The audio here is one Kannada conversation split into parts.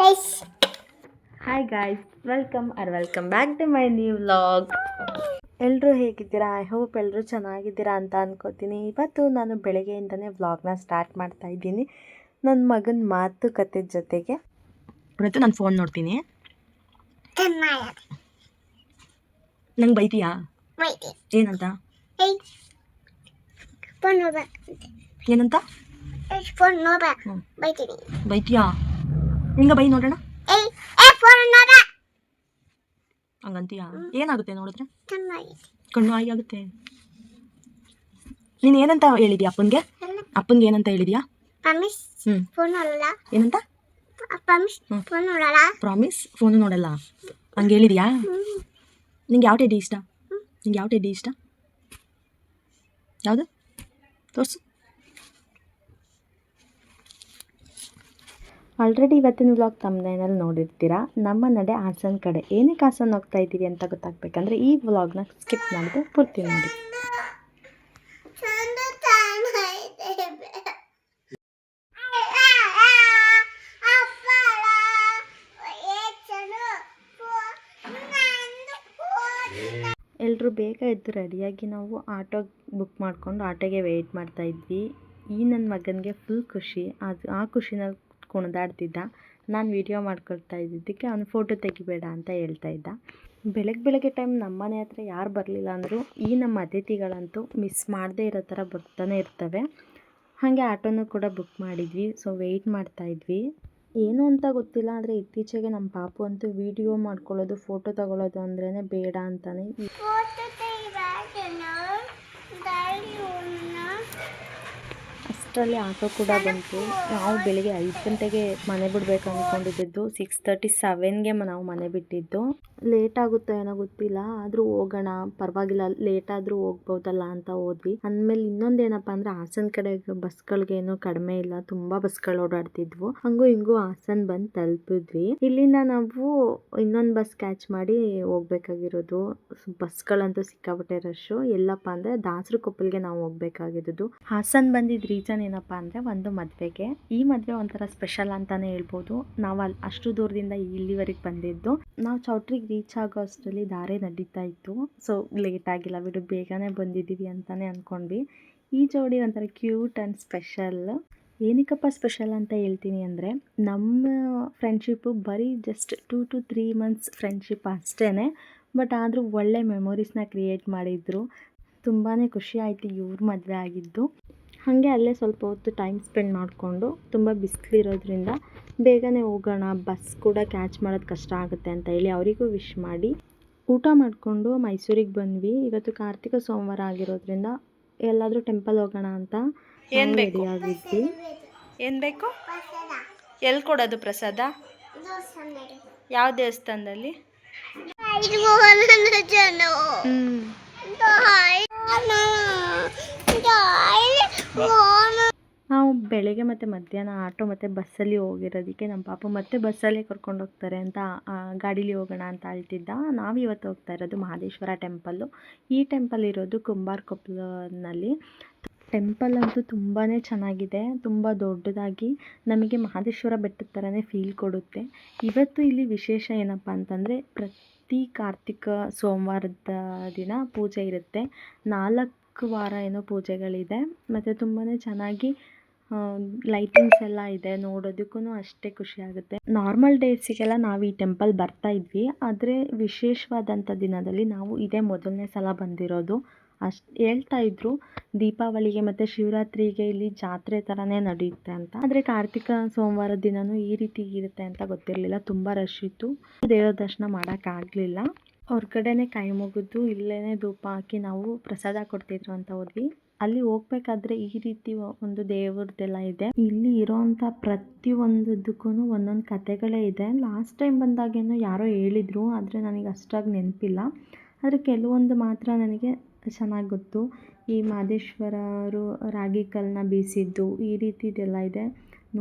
guys. Hi guys, welcome back to my new vlog. ಎಲ್ಲರೂ ಹೇಗಿದ್ದೀರಾ? ಐ ಹೋಪ್ ಎಲ್ಲರೂ ಚೆನ್ನಾಗಿದ್ದೀರಾ ಅಂತ ಅನ್ಕೋತೀನಿ. ಇವತ್ತು ನಾನು ಬೆಳಗ್ಗೆಯಿಂದನೇ ವ್ಲಾಗ್ನ ಸ್ಟಾರ್ಟ್ ಮಾಡ್ತಾ ಇದ್ದೀನಿ ನನ್ನ ಮಗನ ಮಾತುಕತೆ ಜೊತೆಗೆ. ಇವತ್ತು ನಾನು ಫೋನ್ ನೋಡ್ತೀನಿ. ನಂಗೆ ಬೈತೀಯಾ? ಏನಂತ? ಏನಂತ? ಬೈತೀಯಾ? ಹಿಂಗ ಬೈ ನೋಡೋಣ. ಹಂಗಂತೀಯಾ? ಏನಾಗುತ್ತೆ ನೋಡಿದ್ರೆ? ಕಣ್ಣು ಆಯಿ ಆಗುತ್ತೆ. ನೀನು ಏನಂತ ಹೇಳಿದ್ಯಾ ಅಪ್ಪನ್ಗೆ? ಏನಂತ ಹೇಳಿದ್ಯಾ? ಏನಂತ? ಪ್ರಾಮಿಸ್ ಫೋನು ನೋಡಲ್ಲ ಹಂಗೆ ಹೇಳಿದ್ಯಾ? ನಿಂಗೆ ಯಾವ ಟೆಡ್ಡಿ ಇಷ್ಟ? ಯಾವುದು ತೋರಿಸು. ಆಲ್ರೆಡಿ ಇವತ್ತಿನ ವ್ಲಾಗ್ ತಮ್ಮನೇನಲ್ಲಿ ನೋಡಿರ್ತೀರಾ. ನಮ್ಮ ನಡೆ ಹಾಸನ ಕಡೆ. ಏನಕ್ಕೆ ಹಾಸನ ಹೋಗ್ತಾ ಇದ್ದೀವಿ ಅಂತ ಗೊತ್ತಾಗಬೇಕಂದ್ರೆ ಈ ವ್ಲಾಗ್ನ ಸ್ಕಿಪ್ ಮಾಡಿದ್ರೆ ಪೂರ್ತಿ ನೋಡಿ. ಎಲ್ಲರೂ ಬೇಗ ಎದ್ದು ರೆಡಿಯಾಗಿ ನಾವು ಆಟೋ ಬುಕ್ ಮಾಡಿಕೊಂಡು ಆಟೋಗೆ ವೆಯ್ಟ್ ಮಾಡ್ತಾ ಇದ್ವಿ. ಈ ನನ್ನ ಮಗನಿಗೆ ಫುಲ್ ಖುಷಿ. ಆ ಖುಷಿನಲ್ಲಿ ಕುಣಿದಾಡ್ತಿದ್ದ. ನಾನು ವಿಡಿಯೋ ಮಾಡ್ಕೊಳ್ತಾ ಇದ್ದಿದ್ದಕ್ಕೆ ಅವನು ಫೋಟೋ ತೆಗಿಬೇಡ ಅಂತ ಹೇಳ್ತಾ ಇದ್ದ. ಬೆಳಗ್ಗೆ ಟೈಮ್ ನಮ್ಮ ಮನೆ ಹತ್ರ ಯಾರು ಬರಲಿಲ್ಲ ಅಂದರೂ ಈ ನಮ್ಮ ಅತಿಥಿಗಳಂತೂ ಮಿಸ್ ಮಾಡದೇ ಇರೋ ಥರ ಬರ್ತಾನೆ ಇರ್ತವೆ. ಹಾಗೆ ಆಟೋನೂ ಕೂಡ ಬುಕ್ ಮಾಡಿದ್ವಿ. ಸೊ ವೆಯ್ಟ್ ಮಾಡ್ತಾ ಇದ್ವಿ. ಏನು ಅಂತ ಗೊತ್ತಿಲ್ಲ, ಆದರೆ ಇತ್ತೀಚೆಗೆ ನಮ್ಮ ಪಾಪು ಅಂತೂ ವಿಡಿಯೋ ಮಾಡ್ಕೊಳ್ಳೋದು, ಫೋಟೋ ತಗೊಳ್ಳೋದು ಅಂದ್ರೇ ಬೇಡ ಅಂತಾನೆ. ಅಷ್ಟರಲ್ಲಿ ಆಟೋ ಕೂಡ ಬಂತು. ನಾವು ಬೆಳಿಗ್ಗೆ 5 ಗಂಟೆಗೆ ಮನೆ ಬಿಡಬೇಕು ಅಂದ್ಕೊಂಡಿದ್ದು 6:37ಗೆ ನಾವು ಮನೆ ಬಿಟ್ಟಿದ್ದು. ಲೇಟ್ ಆಗುತ್ತೋ ಏನೋ ಗೊತ್ತಿಲ್ಲ, ಆದರೂ ಹೋಗೋಣ, ಪರವಾಗಿಲ್ಲ ಲೇಟ್ ಆದರೂ ಹೋಗ್ಬೋದಲ್ಲ ಅಂತ ಹೋದ್ವಿ. ಅಂದಮೇಲೆ ಇನ್ನೊಂದೇನಪ್ಪ ಅಂದರೆ ಹಾಸನ ಕಡೆ ಬಸ್ಗಳಿಗೇನು ಕಡಿಮೆ ಇಲ್ಲ, ತುಂಬ ಬಸ್ಗಳು ಓಡಾಡ್ತಿದ್ವು. ಹಂಗೂ ಹಿಂಗೂ ಹಾಸನ ಬಂದು ತಲುಪಿದ್ವಿ. ಇಲ್ಲಿಂದ ನಾವು ಇನ್ನೊಂದು ಬಸ್ ಕ್ಯಾಚ್ ಮಾಡಿ ಹೋಗ್ಬೇಕಾಗಿರೋದು. ಬಸ್ಗಳಂತೂ ಸಿಕ್ಕಾಪಟ್ಟೆ ರಶ್ಶು. ಎಲ್ಲಪ್ಪ ಅಂದರೆ ದಾಸರಕೊಪ್ಪಲಿಗೆ ನಾವು ಹೋಗ್ಬೇಕಾಗಿದ್ದು. ಹಾಸನ ಬಂದಿದ್ದು ರೀಸನ್ ಏನಪ್ಪ ಅಂದರೆ ಒಂದು ಮದುವೆಗೆ. ಈ ಮದುವೆ ಒಂಥರ ಸ್ಪೆಷಲ್ ಅಂತಾನೆ ಹೇಳ್ಬೋದು. ನಾವು ಅಷ್ಟು ದೂರದಿಂದ ಇಲ್ಲಿವರೆಗೆ ಬಂದಿದ್ದು. ನಾವು ಚೌಟ್ರಿಗೆ ರೀಚ್ ಆಗೋ ಅಷ್ಟರಲ್ಲಿ ದಾರೆ ನಡೀತಾ ಇತ್ತು. ಸೊ ಲೇಟ್ ಆಗಿಲ್ಲ ಬಿಡು, ಬೇಗನೆ ಬಂದಿದ್ದೀವಿ ಅಂತಾನೆ ಅಂದ್ಕೊಂಡ್ವಿ. ಈ ಜೋಡಿ ಒಂಥರ ಕ್ಯೂಟ್ ಆ್ಯಂಡ್ ಸ್ಪೆಷಲ್. ಏನಕ್ಕಪ್ಪ ಸ್ಪೆಷಲ್ ಅಂತ ಹೇಳ್ತೀನಿ ಅಂದರೆ, ನಮ್ಮ ಫ್ರೆಂಡ್ಶಿಪ್ಪು ಬರೀ ಜಸ್ಟ್ 2 to 3 months ಫ್ರೆಂಡ್ಶಿಪ್ ಅಷ್ಟೇ. ಬಟ್ ಆದರೂ ಒಳ್ಳೆ ಮೆಮೊರೀಸ್ನ ಕ್ರಿಯೇಟ್ ಮಾಡಿದರು. ತುಂಬಾ ಖುಷಿ ಆಯಿತು ಇವ್ರ ಮದುವೆ ಆಗಿದ್ದು. ಹಾಗೆ ಅಲ್ಲೇ ಸ್ವಲ್ಪ ಹೊತ್ತು ಟೈಮ್ ಸ್ಪೆಂಡ್ ಮಾಡಿಕೊಂಡು, ತುಂಬ ಬಿಸಿಲಿರೋದ್ರಿಂದ ಬೇಗನೆ ಹೋಗೋಣ, ಬಸ್ ಕೂಡ ಕ್ಯಾಚ್ ಮಾಡೋದು ಕಷ್ಟ ಆಗುತ್ತೆ ಅಂತ ಹೇಳಿ ಅವರಿಗೂ ವಿಶ್ ಮಾಡಿ ಊಟ ಮಾಡಿಕೊಂಡು ಮೈಸೂರಿಗೆ ಬಂದ್ವಿ. ಇವತ್ತು ಕಾರ್ತಿಕ ಸೋಮವಾರ ಆಗಿರೋದ್ರಿಂದ ಎಲ್ಲಾದರೂ ಟೆಂಪಲ್ ಹೋಗೋಣ ಅಂತ ರೆಡಿ ಆಗಿದ್ವಿ. ಏನು ಬೇಕು? ಎಲ್ಲಿ ಕೊಡೋದು ಪ್ರಸಾದ? ಯಾವ ದೇವಸ್ಥಾನದಲ್ಲಿ? ನಾವು ಬೆಳಗ್ಗೆ ಮತ್ತು ಮಧ್ಯಾಹ್ನ ಆಟೋ ಮತ್ತು ಬಸ್ಸಲ್ಲಿ ಹೋಗಿರೋದಕ್ಕೆ ನಮ್ಮ ಪಾಪ ಮತ್ತೆ ಬಸ್ಸಲ್ಲೇ ಕರ್ಕೊಂಡು ಹೋಗ್ತಾರೆ ಅಂತ ಗಾಡೀಲಿ ಹೋಗೋಣ ಅಂತ ಹೇಳ್ತಿದ್ದ. ನಾವು ಇವತ್ತು ಹೋಗ್ತಾ ಇರೋದು ಮಹದೇಶ್ವರ ಟೆಂಪಲ್ಲು. ಈ ಟೆಂಪಲ್ ಇರೋದು ಕುಂಬಾರಕೊಪ್ಪಲಿನಲ್ಲಿ. ಟೆಂಪಲ್ ಅಂತೂ ತುಂಬಾ ಚೆನ್ನಾಗಿದೆ, ತುಂಬ ದೊಡ್ಡದಾಗಿ ನಮಗೆ ಮಹದೇಶ್ವರ ಬೆಟ್ಟದ ಥರನೇ ಫೀಲ್ ಕೊಡುತ್ತೆ. ಇವತ್ತು ಇಲ್ಲಿ ವಿಶೇಷ ಏನಪ್ಪ ಅಂತಂದರೆ, ಪ್ರತಿ ಕಾರ್ತಿಕ ಸೋಮವಾರದ ದಿನ ಪೂಜೆ ಇರುತ್ತೆ. 4 ವಾರ ಏನೋ ಪೂಜೆಗಳಿದೆ. ಮತ್ತು ತುಂಬಾ ಚೆನ್ನಾಗಿ ಲೈಟಿಂಗ್ಸ್ ಎಲ್ಲ ಇದೆ, ನೋಡೋದಕ್ಕೂ ಅಷ್ಟೇ ಖುಷಿಯಾಗುತ್ತೆ. ನಾರ್ಮಲ್ ಡೇಸಿಗೆಲ್ಲ ನಾವು ಈ ಟೆಂಪಲ್ ಬರ್ತಾ ಇದ್ವಿ, ಆದರೆ ವಿಶೇಷವಾದಂಥ ದಿನದಲ್ಲಿ ನಾವು ಇದೇ ಮೊದಲನೇ ಸಲ ಬಂದಿರೋದು. ಹೇಳ್ತಾ ಇದ್ರು ದೀಪಾವಳಿಗೆ ಮತ್ತು ಶಿವರಾತ್ರಿಗೆ ಇಲ್ಲಿ ಜಾತ್ರೆ ಥರನೇ ನಡೆಯುತ್ತೆ ಅಂತ. ಆದರೆ ಕಾರ್ತಿಕ ಸೋಮವಾರದ ದಿನವೂ ಈ ರೀತಿ ಇರುತ್ತೆ ಅಂತ ಗೊತ್ತಿರಲಿಲ್ಲ. ತುಂಬ ರಶ್ ಇತ್ತು, ದೇವರ ದರ್ಶನ ಮಾಡೋಕ್ಕಾಗಲಿಲ್ಲ. ಹೊರಗಡೆನೇ ಕೈ ಮುಗಿದು ಇಲ್ಲೇ ಧೂಪ ಹಾಕಿ ನಾವು ಪ್ರಸಾದ ಕೊಡ್ತಿದ್ರು ಅಂತ ಹೋದ್ವಿ. ಅಲ್ಲಿ ಹೋಗ್ಬೇಕಾದ್ರೆ ಈ ರೀತಿ ಒಂದು ದೇವ್ರದ್ದೆಲ್ಲ ಇದೆ. ಇಲ್ಲಿ ಇರೋವಂಥ ಪ್ರತಿಯೊಂದಕ್ಕೂ ಒಂದೊಂದು ಕಥೆಗಳೇ ಇದೆ. ಲಾಸ್ಟ್ ಟೈಮ್ ಬಂದಾಗೇನೋ ಯಾರೋ ಹೇಳಿದರು, ಆದರೆ ನನಗೆ ಅಷ್ಟಾಗಿ ನೆನಪಿಲ್ಲ. ಆದರೆ ಕೆಲವೊಂದು ಮಾತ್ರ ನನಗೆ ಚೆನ್ನಾಗಿ ಗೊತ್ತು. ಈ ಮಹದೇಶ್ವರರು ರಾಗಿ ಕಲ್ಲನ್ನ ಬೀಸಿದ್ದು, ಈ ರೀತಿದೆಲ್ಲ ಇದೆ.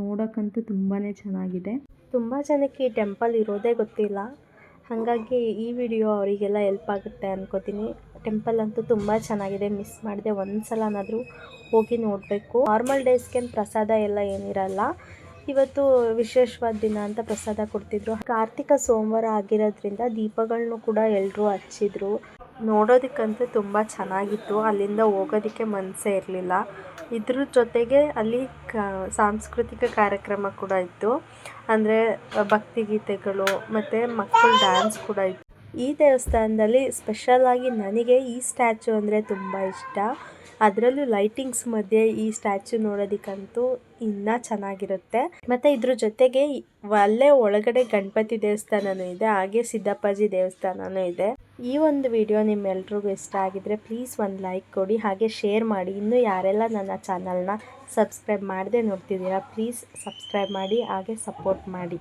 ನೋಡೋಕ್ಕಂತೂ ತುಂಬಾ ಚೆನ್ನಾಗಿದೆ. ತುಂಬ ಜನಕ್ಕೆ ಈ ಟೆಂಪಲ್ ಇರೋದೇ ಗೊತ್ತಿಲ್ಲ. ಹಾಗಾಗಿ ಈ ವಿಡಿಯೋ ಅವರಿಗೆಲ್ಲ ಹೆಲ್ಪ್ ಆಗುತ್ತೆ ಅನ್ಕೋತೀನಿ. ಟೆಂಪಲ್ ಅಂತೂ ತುಂಬ ಚೆನ್ನಾಗಿದೆ, ಮಿಸ್ ಮಾಡಿದೆ. ಒಂದು ಸಲನಾದರೂ ಹೋಗಿ ನೋಡಬೇಕು. ನಾರ್ಮಲ್ ಡೇಸ್ಗೆ ಪ್ರಸಾದ ಎಲ್ಲ ಏನಿರಲ್ಲ, ಇವತ್ತು ವಿಶೇಷವಾದ ದಿನ ಅಂತ ಪ್ರಸಾದ ಕೊಡ್ತಿದ್ರು. ಕಾರ್ತಿಕ ಸೋಮವಾರ ಆಗಿರೋದ್ರಿಂದ ದೀಪಗಳನ್ನು ಕೂಡ ಎಲ್ಲರೂ ಹಚ್ಚಿದ್ರು. ನೋಡೋದಕ್ಕಂತೂ ತುಂಬ ಚೆನ್ನಾಗಿತ್ತು. ಅಲ್ಲಿಂದ ಹೋಗೋದಕ್ಕೆ ಮನಸ್ಸೇ ಇರಲಿಲ್ಲ. ಇದ್ರ ಜೊತೆಗೆ ಅಲ್ಲಿ ಸಾಂಸ್ಕೃತಿಕ ಕಾರ್ಯಕ್ರಮ ಕೂಡ ಇತ್ತು. ಅಂದರೆ ಭಕ್ತಿಗೀತೆಗಳು ಮತ್ತು ಮಕ್ಕಳ ಡ್ಯಾನ್ಸ್ ಕೂಡ ಇತ್ತು. ಈ ದೇವಸ್ಥಾನದಲ್ಲಿ ಸ್ಪೆಷಲಾಗಿ ನನಗೆ ಈ ಸ್ಟ್ಯಾಚು ಅಂದರೆ ತುಂಬ ಇಷ್ಟ. ಅದರಲ್ಲೂ ಲೈಟಿಂಗ್ಸ್ ಮಧ್ಯೆ ಈ ಸ್ಟ್ಯಾಚು ನೋಡೋದಕ್ಕಂತೂ ಇನ್ನೂ ಚೆನ್ನಾಗಿರುತ್ತೆ. ಮತ್ತು ಇದ್ರ ಜೊತೆಗೆ ಅಲ್ಲೇ ಒಳಗಡೆ ಗಣಪತಿ ದೇವಸ್ಥಾನವೂ ಇದೆ, ಹಾಗೆ ಸಿದ್ದಪ್ಪಾಜಿ ದೇವಸ್ಥಾನವೂ ಇದೆ. ಈ ಒಂದು ವಿಡಿಯೋ ನಿಮ್ಮೆಲ್ರಿಗೂ ಇಷ್ಟ ಆಗಿದ್ರೆ ಪ್ಲೀಸ್ ಒಂದು ಲೈಕ್ ಕೊಡಿ, ಹಾಗೆ ಶೇರ್ ಮಾಡಿ. ಇನ್ನೂ ಯಾರೆಲ್ಲ ನನ್ನ ಚಾನಲ್ನ ಸಬ್ಸ್ಕ್ರೈಬ್ ಮಾಡದೆ ನೋಡ್ತಿದ್ದೀರಾ ಪ್ಲೀಸ್ ಸಬ್ಸ್ಕ್ರೈಬ್ ಮಾಡಿ, ಹಾಗೆ ಸಪೋರ್ಟ್ ಮಾಡಿ.